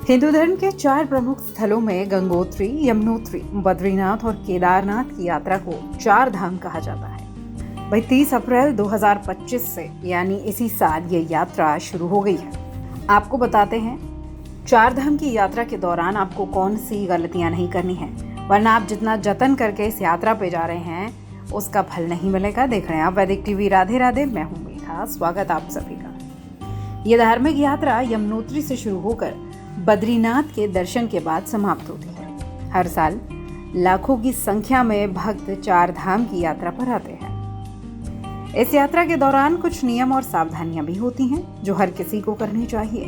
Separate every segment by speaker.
Speaker 1: हिंदू धर्म के 4 प्रमुख स्थलों में गंगोत्री, यमुनोत्री, बद्रीनाथ और केदारनाथ की यात्रा को 4 धाम कहा जाता है। भाई 30 अप्रैल 2025 से यानी इसी साल ये यात्रा शुरू हो गई है। आपको बताते हैं 4 धाम की यात्रा के दौरान आपको कौन सी गलतियां नहीं करनी है, वरना आप जितना जतन करके इस यात्रा पे जा रहे हैं उसका फल नहीं मिलेगा। देख रहे हैं आप वैदिक टीवी। राधे राधे, मैं हूँ मेघा। स्वागत आप सभी का। ये धार्मिक यात्रा यमुनोत्री से शुरू होकर बद्रीनाथ के दर्शन के बाद समाप्त होती है। हर साल लाखों की संख्या में भक्त 4 धाम की यात्रा पर आते हैं। इस यात्रा के दौरान कुछ नियम और सावधानियां भी होती हैं जो हर किसी को करनी चाहिए।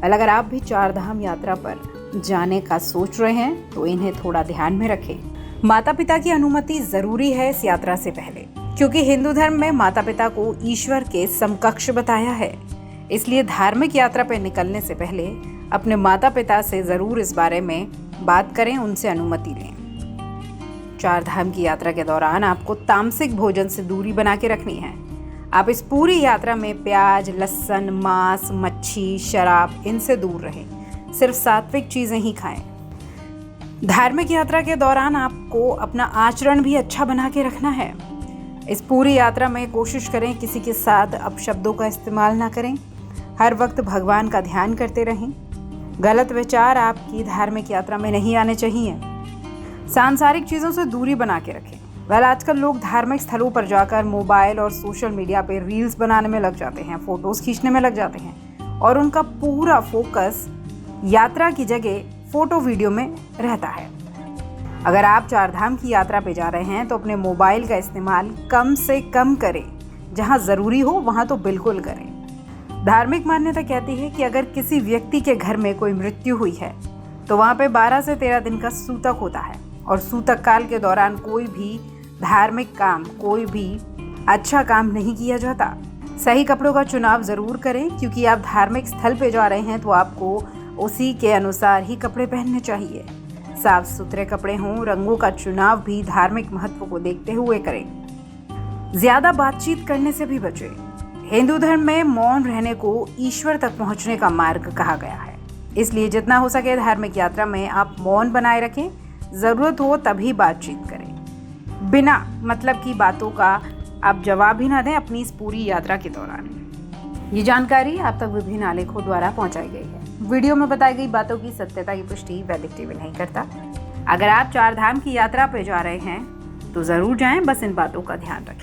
Speaker 1: अगर आप भी 4 धाम यात्रा पर जाने का सोच रहे हैं तो इन्हें थोड़ा ध्यान में रखें। माता पिता की अनुमति जरूरी है इस यात्रा से पहले, क्योंकि हिंदू धर्म में माता पिता को ईश्वर के समकक्ष बताया है। इसलिए धार्मिक यात्रा पर निकलने से पहले अपने माता पिता से जरूर इस बारे में बात करें, उनसे अनुमति लें। 4 धाम की यात्रा के दौरान आपको तामसिक भोजन से दूरी बना के रखनी है। आप इस पूरी यात्रा में प्याज, लहसुन, मांस, मच्छी, शराब इनसे दूर रहें। सिर्फ सात्विक चीजें ही खाएं। धार्मिक यात्रा के दौरान आपको अपना आचरण भी अच्छा बना के रखना है। इस पूरी यात्रा में कोशिश करें किसी के साथ अपशब्दों का इस्तेमाल ना करें। हर वक्त भगवान का ध्यान करते रहें। गलत विचार आपकी धार्मिक यात्रा में नहीं आने चाहिए। सांसारिक चीज़ों से दूरी बना के रखें। आजकल लोग धार्मिक स्थलों पर जाकर मोबाइल और सोशल मीडिया पे रील्स बनाने में लग जाते हैं, फोटोज खींचने में लग जाते हैं और उनका पूरा फोकस यात्रा की जगह फोटो वीडियो में रहता है। अगर आप 4 धाम की यात्रा पे जा रहे हैं तो अपने मोबाइल का इस्तेमाल कम से कम करें। जहाँ ज़रूरी हो वहाँ तो बिल्कुल करें। धार्मिक मान्यता कहती है कि अगर किसी व्यक्ति के घर में कोई मृत्यु हुई है तो वहाँ पे 12 से 13 दिन का सूतक होता है और सूतक काल के दौरान कोई भी धार्मिक काम, कोई भी अच्छा काम नहीं किया जाता। सही कपड़ों का चुनाव ज़रूर करें, क्योंकि आप धार्मिक स्थल पे जा रहे हैं तो आपको उसी के अनुसार ही कपड़े पहनने चाहिए। साफ सुथरे कपड़े हों। रंगों का चुनाव भी धार्मिक महत्व को देखते हुए करें। ज़्यादा बातचीत करने से भी बचें। हिंदू धर्म में मौन रहने को ईश्वर तक पहुंचने का मार्ग कहा गया है। इसलिए जितना हो सके धार्मिक यात्रा में आप मौन बनाए रखें। ज़रूरत हो तभी बातचीत करें। बिना मतलब की बातों का आप जवाब भी ना दें अपनी इस पूरी यात्रा के दौरान। ये जानकारी आप तक विभिन्न आलेखों द्वारा पहुंचाई गई है। वीडियो में बताई गई बातों की सत्यता की पुष्टि वैदिक टीवी नहीं करता। अगर आप 4 धाम की यात्रा पर जा रहे हैं तो ज़रूर जाएं, बस इन बातों का ध्यान रखें।